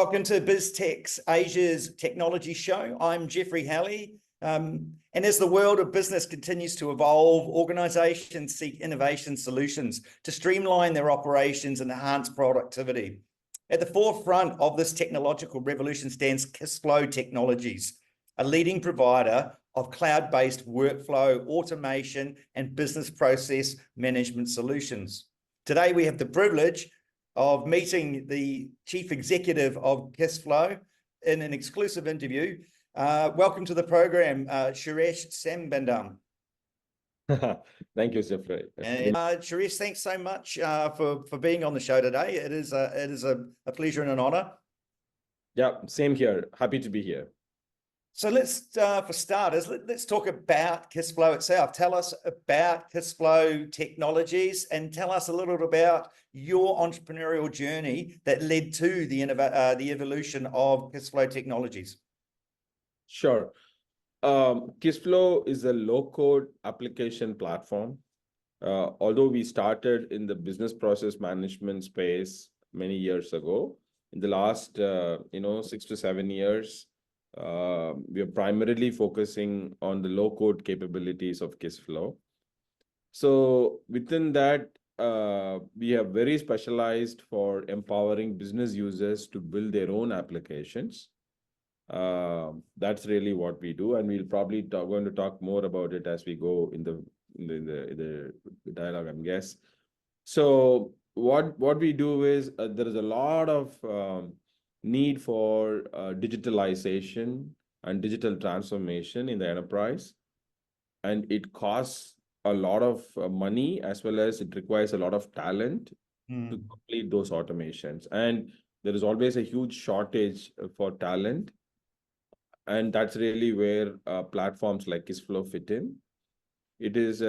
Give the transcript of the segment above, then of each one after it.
Welcome to Biztechs Asia's Technology Show. I'm Jeffrey Halley. And as the world of business continues to evolve, organizations seek innovation solutions to streamline their operations and enhance productivity. At the forefront of this technological revolution stands Kissflow Technologies, a leading provider of cloud-based workflow, automation, and business process management solutions. Today, we have the privilege of meeting the Chief Executive of Kissflow in an exclusive interview. Welcome to the program, Suresh Sambandam. Thank you, Jeffrey. Suresh, thanks so much for being on the show today. It is a pleasure and an honor. Yeah, same here. Happy to be here. So let's, for starters, let's talk about Kissflow itself. Tell us about Kissflow Technologies and tell us a little bit about your entrepreneurial journey that led to the evolution of Kissflow Technologies. Sure. Kissflow is a low-code application platform. Although we started in the business process management space many years ago, in the last 6 to 7 years, we are primarily focusing on the low-code capabilities of Kissflow. So within that, we have very specialized for empowering business users to build their own applications. That's really what we do, and we'll probably going to talk more about it as we go in the dialogue, I guess. So what we do is there is a lot of need for digitalization and digital transformation in the enterprise, and it costs a lot of money, as well as it requires a lot of talent to complete those automations. And there is always a huge shortage for talent, and that's really where platforms like Kissflow fit in. It is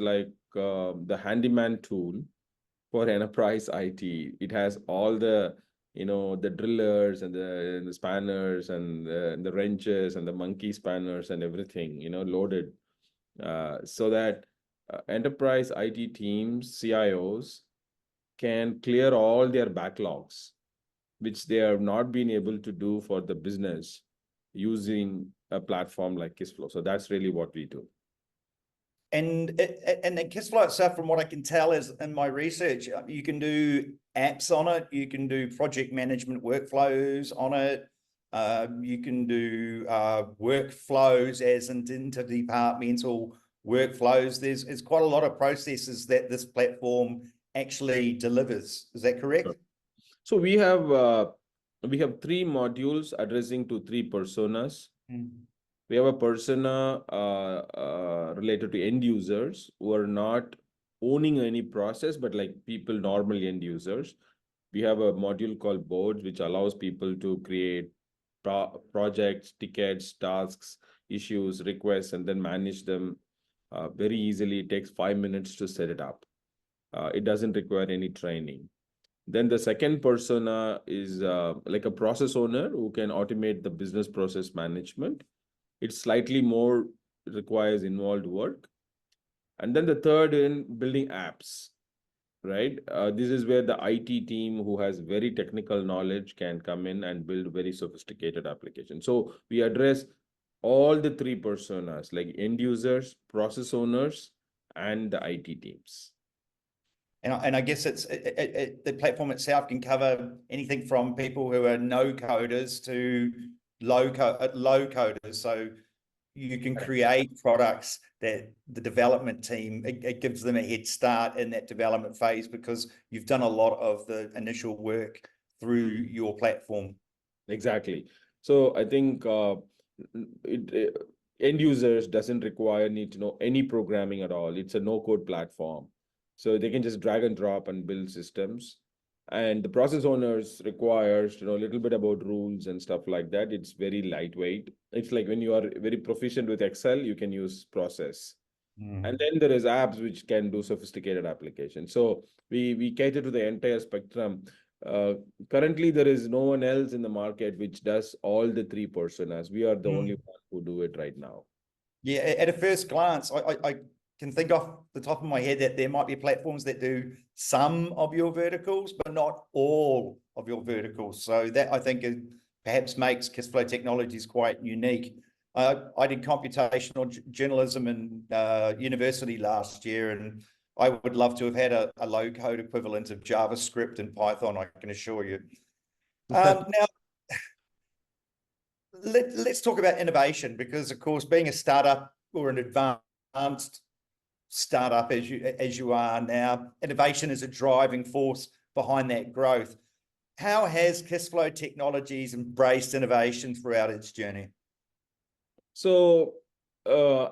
like the handyman tool for enterprise IT. It has all the the drillers and the spanners and the wrenches and the monkey spanners and everything, loaded, so that enterprise IT teams, CIOs, can clear all their backlogs, which they have not been able to do for the business using a platform like Kissflow. So that's really what we do. And the Kissflow itself, from what I can tell is in my research, you can do apps on it, you can do project management workflows on it, you can do workflows as in interdepartmental workflows. There's quite a lot of processes that this platform actually delivers. Is that correct? Sure. So we have 3 modules addressing to 3 personas. We have a persona related to end users who are not owning any process, but like people, normal end users. We have a module called boards, which allows people to create projects, tickets, tasks, issues, requests, and then manage them very easily. It takes 5 minutes to set it up. It doesn't require any training. Then the second persona is like a process owner who can automate the business process management. It slightly more requires involved work. And then the third in building apps, right? This is where the IT team who has very technical knowledge can come in and build very sophisticated applications. So we address all the 3 personas, like end users, process owners, and the IT teams. And I guess the platform itself can cover anything from people who are no coders to low coders. So you can create products that the development team, it gives them a head start in that development phase because you've done a lot of the initial work through your platform. Exactly. So I think end users doesn't need to know any programming at all. It's a no-code platform. So they can just drag and drop and build systems. And the process owners requires a little bit about rules and stuff like that. It's very lightweight. It's like when you are very proficient with Excel, you can use process. And then there is apps which can do sophisticated applications. So we cater to the entire spectrum. Currently, there is no one else in the market which does all the 3 personas. We are the only one who do it right now. Yeah, at a first glance, can think off the top of my head that there might be platforms that do some of your verticals, but not all of your verticals. So that I think perhaps makes Kissflow Technologies quite unique. I did computational journalism in university last year, and I would love to have had a low-code equivalent of JavaScript and Python, I can assure you. Now, let's talk about innovation, because of course, being a startup or an advanced startup as you are now, innovation is a driving force behind that growth. How has Kissflow Technologies embraced innovation throughout its journey? So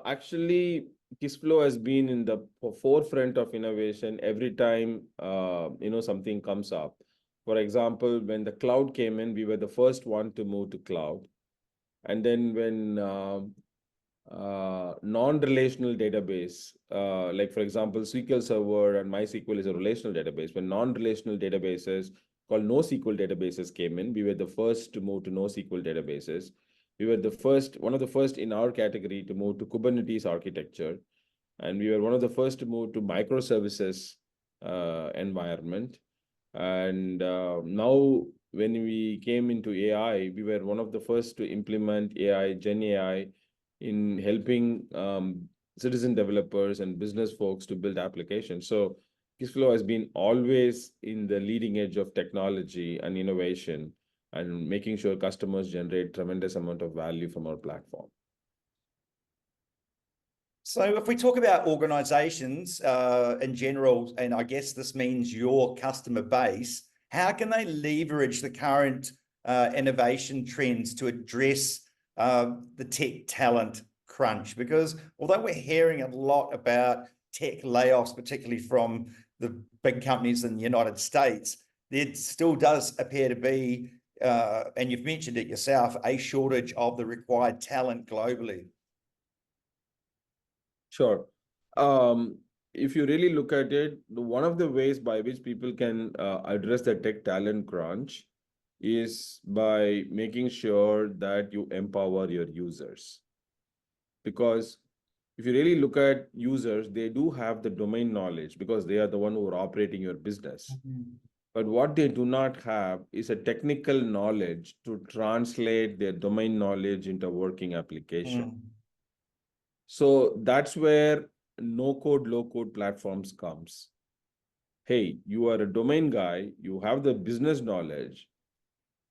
actually, Kissflow has been in the forefront of innovation every time something comes up. For example, when the cloud came in, we were the first one to move to cloud. And then when non-relational database, like for example, SQL Server and MySQL is a relational database. When non-relational databases called NoSQL databases came in, we were the first to move to NoSQL databases. We were one of the first in our category to move to Kubernetes architecture. And we were one of the first to move to microservices environment. And now when we came into AI, we were one of the first to implement AI, Gen AI, in helping citizen developers and business folks to build applications. So Kissflow has been always in the leading edge of technology and innovation, and making sure customers generate tremendous amount of value from our platform. So if we talk about organizations in general, and I guess this means your customer base, how can they leverage the current innovation trends to address the tech talent crunch? Because although we're hearing a lot about tech layoffs, particularly from the big companies in the United States, there still does appear to be, and you've mentioned it yourself, a shortage of the required talent globally. Sure. If you really look at it, one of the ways by which people can address the tech talent crunch is by making sure that you empower your users. Because if you really look at users, they do have the domain knowledge because they are the one who are operating your business. But what they do not have is a technical knowledge to translate their domain knowledge into a working application. So that's where no-code, low-code platforms comes. Hey, you are a domain guy, you have the business knowledge,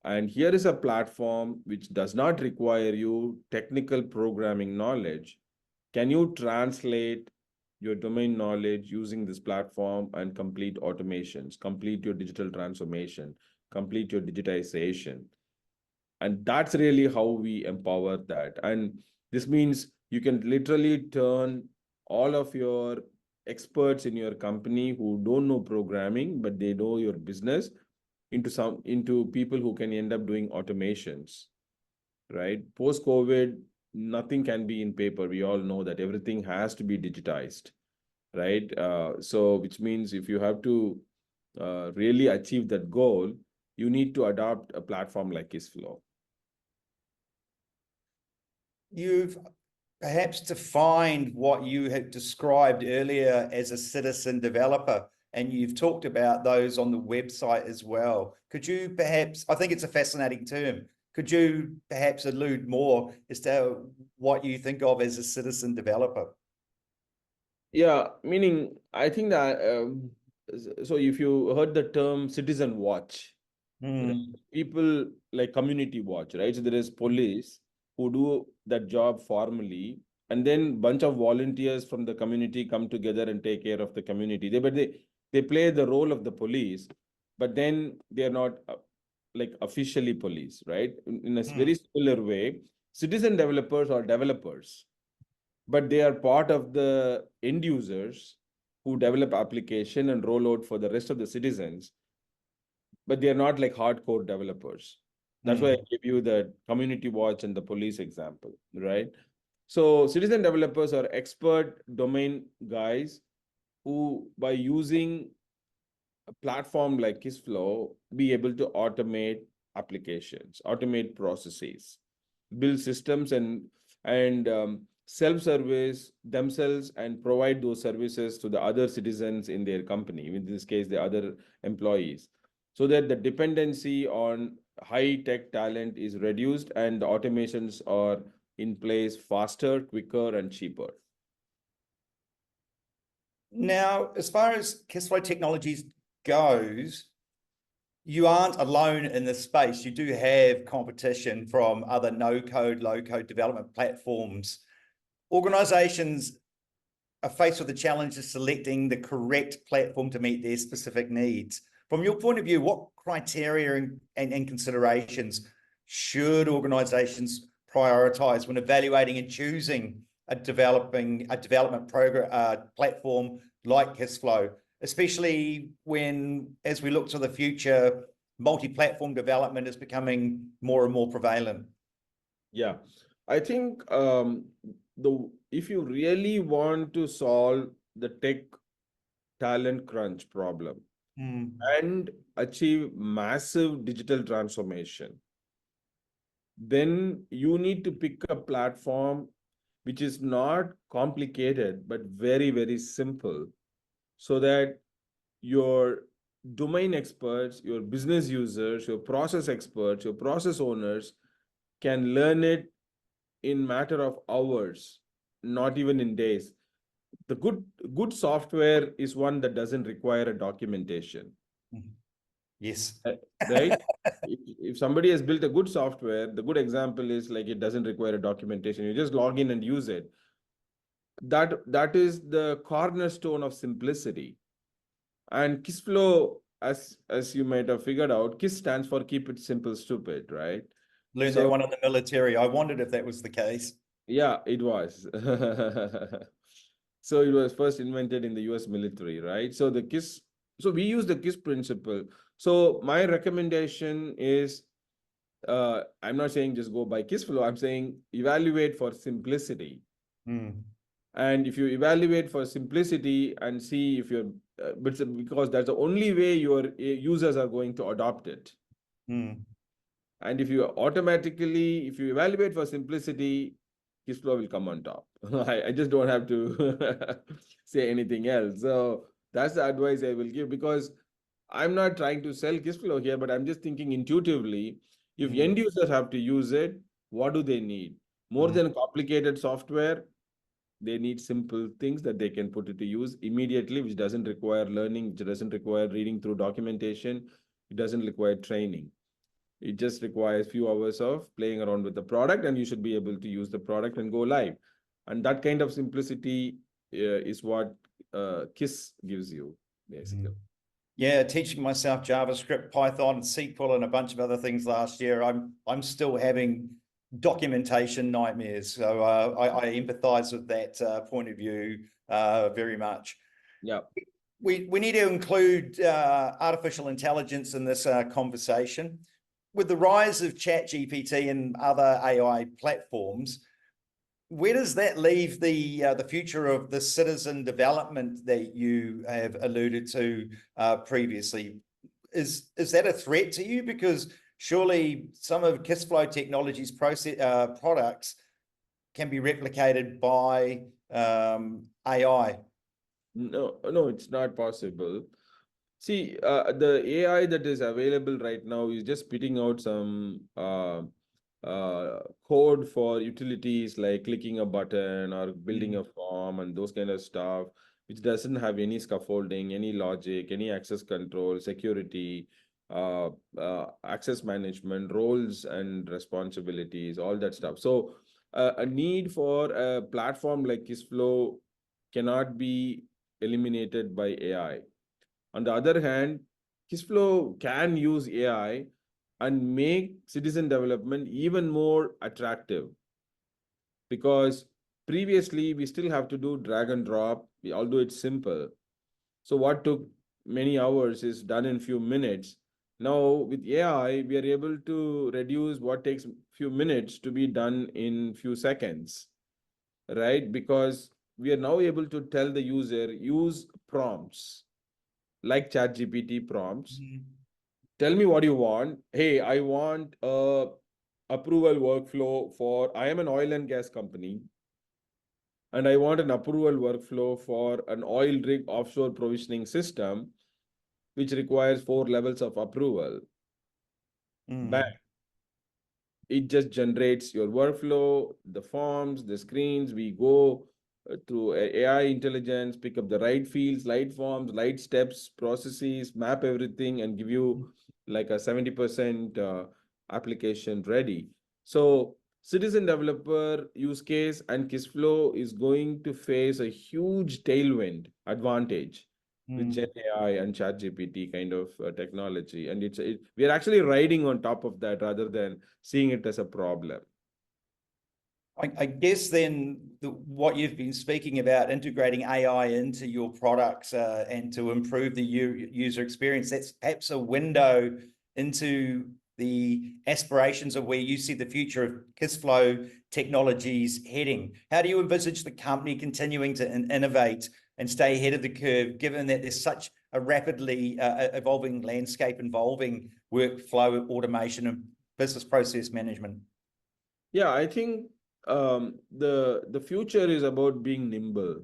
and here is a platform which does not require you technical programming knowledge. Can you translate your domain knowledge using this platform and complete automations, complete your digital transformation, complete your digitization? And that's really how we empower that. And this means you can literally turn all of your experts in your company who don't know programming, but they know your business, into people who can end up doing automations, right? Post-COVID, nothing can be in paper. We all know that everything has to be digitized, right? So which means if you have to really achieve that goal, you need to adopt a platform like Kissflow. You've perhaps defined what you had described earlier as a citizen developer, and you've talked about those on the website as well. Could you perhaps, I think it's a fascinating term, could you perhaps allude more as to what you think of as a citizen developer? Yeah, meaning I think that, so if you heard the term citizen watch, people like community watch, right? So there is police who do that job formally, and then bunch of volunteers from the community come together and take care of the community. They play the role of the police, but then they're not like officially police, right? In a very similar way, citizen developers are developers, but they are part of the end users who develop application and roll out for the rest of the citizens, but they are not like hardcore developers. That's why I give you the community watch and the police example, right? So citizen developers are expert domain guys who, by using a platform like Kissflow, be able to automate applications, automate processes, build systems, and self-service themselves and provide those services to the other citizens in their company, in this case, the other employees, so that the dependency on high-tech talent is reduced and the automations are in place faster, quicker, and cheaper. Now, as far as Kissflow Technologies goes, you aren't alone in this space. You do have competition from other no-code, low-code development platforms. Organizations are faced with the challenge of selecting the correct platform to meet their specific needs. From your point of view, what criteria and considerations should organizations prioritize when evaluating and choosing a development program platform like Kissflow, especially when, as we look to the future, multi-platform development is becoming more and more prevalent? Yeah, I think if you really want to solve the tech talent crunch problem and achieve massive digital transformation, then you need to pick a platform which is not complicated, but very, very simple, so that your domain experts, your business users, your process experts, your process owners can learn it in matter of hours, not even in days. The good software is one that doesn't require a documentation. Yes. Right? If somebody has built a good software, the good example is like it doesn't require a documentation. You just log in and use it. That is the cornerstone of simplicity. And Kissflow, as you might have figured out, Kiss stands for keep it simple, stupid, right? Learned that one in the military. I wondered if that was the case. Yeah, it was. So it was first invented in the US military, right? So we use the KISS principle. So my recommendation is, I'm not saying just go by Kissflow, I'm saying evaluate for simplicity. And if you evaluate for simplicity and see if you're, because that's the only way your users are going to adopt it. And if you evaluate for simplicity, Kissflow will come on top. I just don't have to say anything else. So that's the advice I will give, because I'm not trying to sell Kissflow here, but I'm just thinking intuitively, if end users have to use it, what do they need? More than complicated software, they need simple things that they can put it to use immediately, which doesn't require learning, which doesn't require reading through documentation, it doesn't require training. It just requires a few hours of playing around with the product, and you should be able to use the product and go live. And that kind of simplicity is what KISS gives you, basically. Yeah, teaching myself JavaScript, Python, SQL, and a bunch of other things last year. I'm still having documentation nightmares. So I empathize with that point of view very much. Yeah. We need to include artificial intelligence in this conversation. With the rise of ChatGPT and other AI platforms, where does that leave the future of the citizen development that you have alluded to previously? Is that a threat to you? Because surely some of Kissflow Technology's products can be replicated by AI. No, it's not possible. See, the AI that is available right now is just spitting out some code for utilities like clicking a button or building a form and those kind of stuff, which doesn't have any scaffolding, any logic, any access control, security, access management, roles and responsibilities, all that stuff. So a need for a platform like Kissflow cannot be eliminated by AI. On the other hand, Kissflow can use AI and make citizen development even more attractive, because previously we still have to do drag and drop, although it's simple. So what took many hours is done in few minutes. Now with AI, we are able to reduce what takes few minutes to be done in few seconds, right? Because we are now able to tell the user, use prompts like ChatGPT prompts. Tell me what you want. Hey, I want a approval workflow for, I am an oil and gas company. and I want an approval workflow for an oil rig offshore provisioning system, which requires 4 levels of approval. Bang. It just generates your workflow, the forms, the screens. We go through AI intelligence, pick up the right fields, right forms, right steps, processes, map everything, and give you like a 70% application ready. So citizen developer use case and Kissflow is going to face a huge tailwind advantage with Gen AI and ChatGPT kind of technology. And we are actually riding on top of that rather than seeing it as a problem. I guess then what you've been speaking about, integrating AI into your products and to improve the user experience, that's perhaps a window into the aspirations of where you see the future of Kissflow Technologies heading. How do you envisage the company continuing to innovate and stay ahead of the curve, given that there's such a rapidly evolving landscape involving workflow automation and business process management? Yeah, I think the future is about being nimble.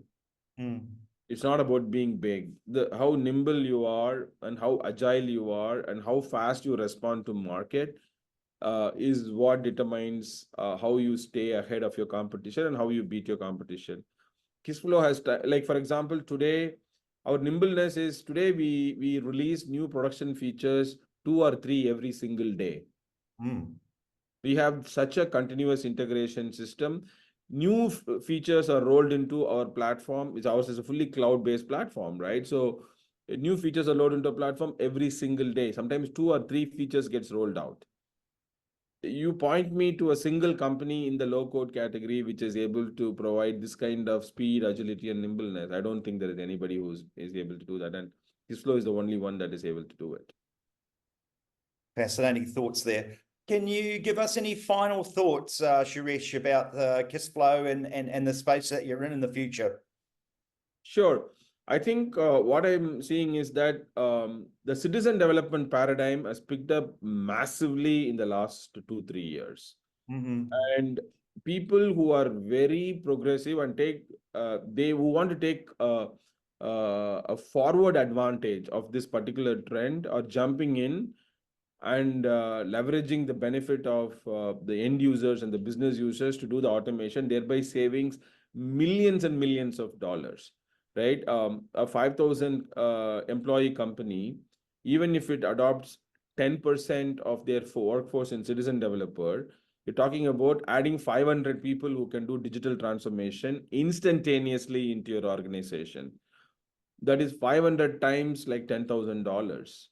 It's not about being big. How nimble you are and how agile you are and how fast you respond to market is what determines how you stay ahead of your competition and how you beat your competition. Kissflow has, like for example, today, our nimbleness is today we release new production features 2 or 3 every single day. We have such a continuous integration system. New features are rolled into our platform, which ours is a fully cloud-based platform, right? So new features are loaded into a platform every single day. Sometimes 2 or 3 features gets rolled out. You point me to a single company in the low-code category which is able to provide this kind of speed, agility, and nimbleness. I don't think there is anybody who is able to do that. And Kissflow is the only one that is able to do it. Fascinating thoughts there. Can you give us any final thoughts, Suresh, about Kissflow and the space that you're in the future? Sure. I think what I'm seeing is that the citizen development paradigm has picked up massively in the last 2-3 years. And people who are very progressive and who want to take a forward advantage of this particular trend are jumping in and leveraging the benefit of the end users and the business users to do the automation, thereby savings millions and millions of dollars. Right? A 5,000 employee company, even if it adopts 10% of their workforce in citizen developer, you're talking about adding 500 people who can do digital transformation instantaneously into your organization. That is 500 times like $10,000.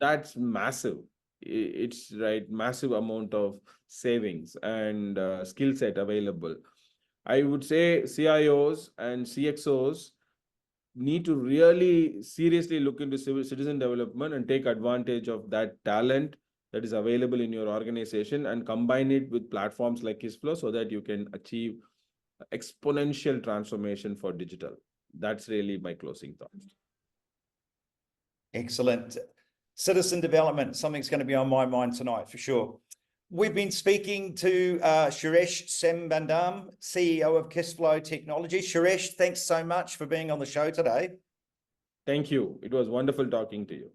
That's massive. It's right, massive amount of savings and skill set available. I would say CIOs and CXOs need to really seriously look into citizen development and take advantage of that talent that is available in your organization and combine it with platforms like Kissflow so that you can achieve exponential transformation for digital. That's really my closing thought. Excellent. Citizen development, something's going to be on my mind tonight for sure. We've been speaking to Suresh Sambandam, CEO of Kissflow Technology. Suresh, thanks so much for being on the show today. Thank you. It was wonderful talking to you.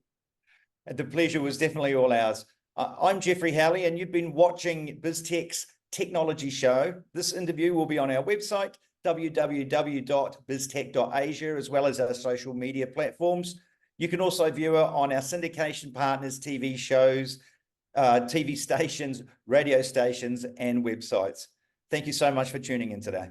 And the pleasure was definitely all ours. I'm Jeffrey Halley, and you've been watching Biztechs Technology Show. This interview will be on our website, www.biztech.asia, as well as our social media platforms. You can also view it on our syndication partners, TV shows, TV stations, radio stations, and websites. Thank you so much for tuning in today.